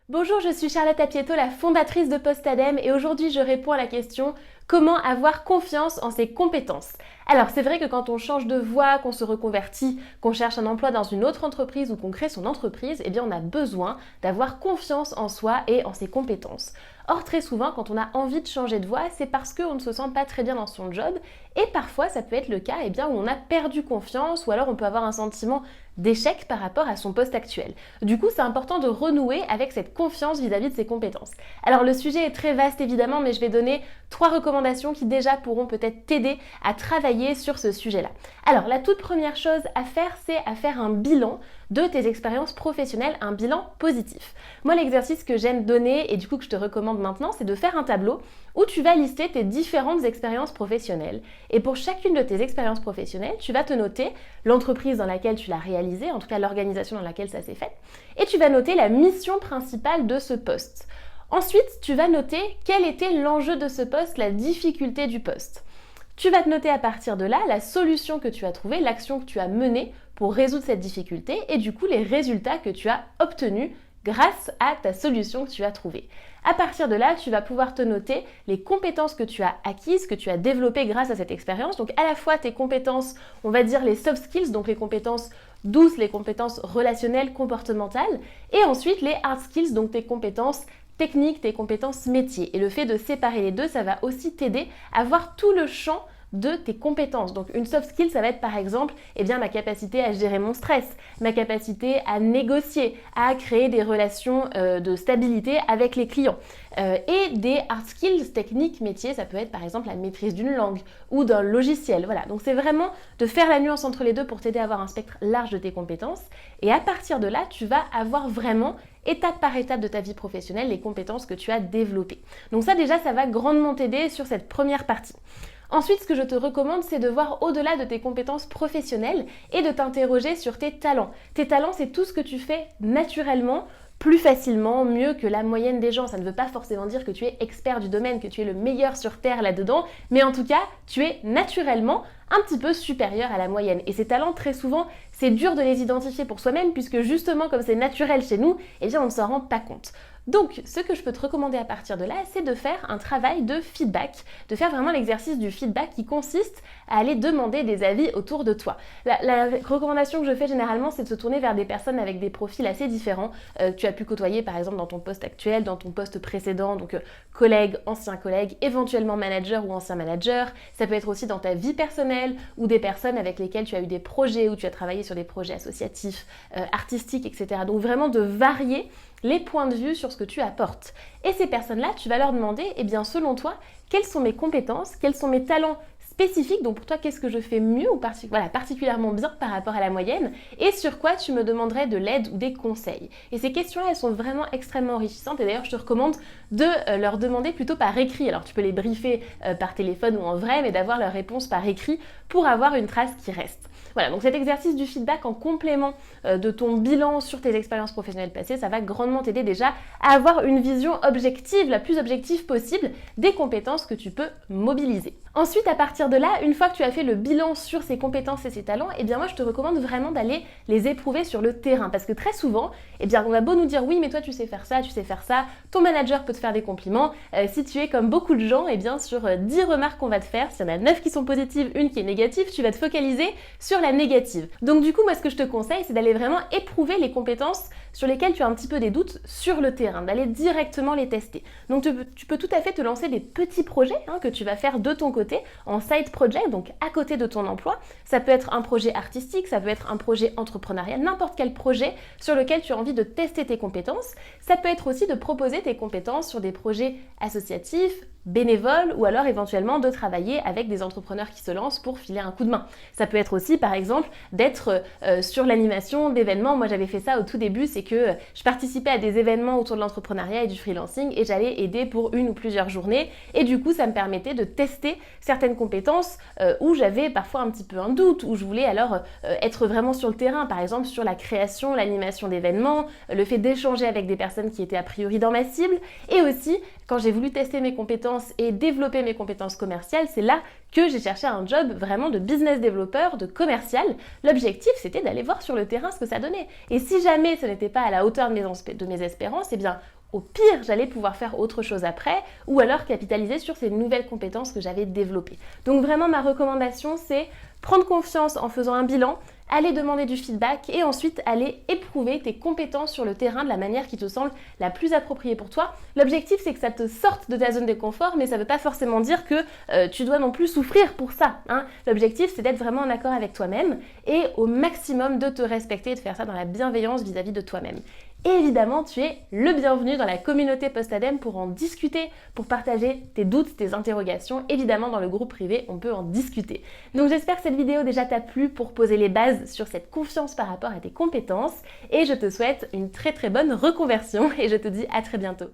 Bonjour, je suis Charlotte Apieto, la fondatrice de Postadem et aujourd'hui je réponds à la question comment avoir confiance en ses compétences. Alors c'est vrai que quand on change de voie, qu'on se reconvertit, qu'on cherche un emploi dans une autre entreprise ou qu'on crée son entreprise, eh bien on a besoin d'avoir confiance en soi et en ses compétences. Or très souvent quand on a envie de changer de voie, c'est parce qu'on ne se sent pas très bien dans son job et parfois ça peut être le cas où on a perdu confiance ou alors on peut avoir un sentiment d'échec par rapport à son poste actuel. Du coup, c'est important de renouer avec cette confiance vis-à-vis de ses compétences. Alors le sujet est très vaste évidemment, mais je vais donner 3 recommandations qui déjà pourront peut-être t'aider à travailler sur ce sujet-là. Alors la toute première chose à faire, c'est à faire un bilan de tes expériences professionnelles, un bilan positif. Moi, l'exercice que j'aime donner et du coup que je te recommande maintenant, c'est de faire un tableau où tu vas lister tes différentes expériences professionnelles. Et pour chacune de tes expériences professionnelles, tu vas te noter l'entreprise dans laquelle tu l'as réalisée, en tout cas l'organisation dans laquelle ça s'est fait, et tu vas noter la mission principale de ce poste. Ensuite, tu vas noter quel était l'enjeu de ce poste, la difficulté du poste. Tu vas te noter à partir de là la solution que tu as trouvée, l'action que tu as menée pour résoudre cette difficulté et du coup les résultats que tu as obtenus grâce à ta solution que tu as trouvée. À partir de là, tu vas pouvoir te noter les compétences que tu as acquises, que tu as développées grâce à cette expérience. Donc à la fois tes compétences, on va dire les soft skills, donc les compétences douces, les compétences relationnelles, comportementales, et ensuite les hard skills, donc tes compétences techniques, tes compétences métiers. Et le fait de séparer les deux, ça va aussi t'aider à voir tout le champ de tes compétences. Donc une soft skill, ça va être par exemple ma capacité à gérer mon stress, ma capacité à négocier, à créer des relations de stabilité avec les clients. Et des hard skills techniques métiers, ça peut être par exemple la maîtrise d'une langue ou d'un logiciel. Voilà, donc c'est vraiment de faire la nuance entre les deux pour t'aider à avoir un spectre large de tes compétences. Et à partir de là, tu vas avoir vraiment étape par étape de ta vie professionnelle les compétences que tu as développées. Donc ça déjà, ça va grandement t'aider sur cette première partie. Ensuite, ce que je te recommande, c'est de voir au-delà de tes compétences professionnelles et de t'interroger sur tes talents. Tes talents, c'est tout ce que tu fais naturellement, plus facilement, mieux que la moyenne des gens. Ça ne veut pas forcément dire que tu es expert du domaine, que tu es le meilleur sur Terre là-dedans, mais en tout cas, tu es naturellement un petit peu supérieur à la moyenne. Et ces talents, très souvent, c'est dur de les identifier pour soi-même, puisque justement, comme c'est naturel chez nous, on ne s'en rend pas compte. Donc, ce que je peux te recommander à partir de là, c'est de faire un travail de feedback, de faire vraiment l'exercice du feedback qui consiste à aller demander des avis autour de toi. La recommandation que je fais généralement, c'est de se tourner vers des personnes avec des profils assez différents. Tu as pu côtoyer par exemple dans ton poste actuel, dans ton poste précédent, donc collègue, ancien collègue, éventuellement manager ou ancien manager. Ça peut être aussi dans ta vie personnelle ou des personnes avec lesquelles tu as eu des projets, ou tu as travaillé sur des projets associatifs, artistiques, etc. Donc vraiment de varier les points de vue sur ce que tu apportes. Et ces personnes-là, tu vas leur demander, selon toi, quelles sont mes compétences, quels sont mes talents spécifiques, donc pour toi, qu'est-ce que je fais mieux ou particulièrement bien par rapport à la moyenne, et sur quoi tu me demanderais de l'aide ou des conseils. Et ces questions-là, elles sont vraiment extrêmement enrichissantes, et d'ailleurs, je te recommande de leur demander plutôt par écrit. Alors, tu peux les briefer par téléphone ou en vrai, mais d'avoir leur réponse par écrit pour avoir une trace qui reste. Voilà, donc cet exercice du feedback en complément de ton bilan sur tes expériences professionnelles passées, ça va grandement t'aider déjà à avoir une vision objective, la plus objective possible, des compétences que tu peux mobiliser. Ensuite, à partir de là, une fois que tu as fait le bilan sur ces compétences et ces talents, moi je te recommande vraiment d'aller les éprouver sur le terrain. Parce que très souvent, on a beau nous dire oui, mais toi tu sais faire ça, ton manager peut te faire des compliments. Si tu es comme beaucoup de gens, sur 10 remarques qu'on va te faire, s'il y en a 9 qui sont positives, une qui est négative, tu vas te focaliser sur la négative. Donc du coup, moi ce que je te conseille, c'est d'aller vraiment éprouver les compétences sur lesquelles tu as un petit peu des doutes sur le terrain, d'aller directement les tester. Donc tu peux tout à fait te lancer des petits projets que tu vas faire de ton côté en side project, donc à côté de ton emploi. Ça peut être un projet artistique, ça peut être un projet entrepreneurial, n'importe quel projet sur lequel tu as envie de tester tes compétences. Ça peut être aussi de proposer tes compétences sur des projets associatifs, bénévoles, ou alors éventuellement de travailler avec des entrepreneurs qui se lancent pour filer un coup de main. Ça peut être aussi par exemple d'être sur l'animation d'événements. Moi j'avais fait ça au tout début, c'est que je participais à des événements autour de l'entrepreneuriat et du freelancing et j'allais aider pour une ou plusieurs journées et du coup ça me permettait de tester certaines compétences où j'avais parfois un petit peu un doute, où je voulais alors être vraiment sur le terrain, par exemple sur la création, l'animation d'événements, le fait d'échanger avec des personnes qui étaient a priori dans ma cible, et aussi quand j'ai voulu tester mes compétences compétences et développer mes compétences commerciales, c'est là que j'ai cherché un job vraiment de business developer, de commercial. L'objectif, c'était d'aller voir sur le terrain ce que ça donnait. Et si jamais ce n'était pas à la hauteur de mes espérances, eh bien, au pire, j'allais pouvoir faire autre chose après ou alors capitaliser sur ces nouvelles compétences que j'avais développées. Donc vraiment, ma recommandation, c'est prendre confiance en faisant un bilan, aller demander du feedback et ensuite aller éprouver tes compétences sur le terrain de la manière qui te semble la plus appropriée pour toi. L'objectif, c'est que ça te sorte de ta zone de confort, mais ça ne veut pas forcément dire que tu dois non plus souffrir pour ça, hein. L'objectif, c'est d'être vraiment en accord avec toi-même et au maximum de te respecter et de faire ça dans la bienveillance vis-à-vis de toi-même. Et évidemment, tu es le bienvenu dans la communauté Postadem pour en discuter, pour partager tes doutes, tes interrogations. Évidemment, dans le groupe privé, on peut en discuter. Donc j'espère que cette vidéo déjà t'a plu pour poser les bases sur cette confiance par rapport à tes compétences. Et je te souhaite une très très bonne reconversion et je te dis à très bientôt.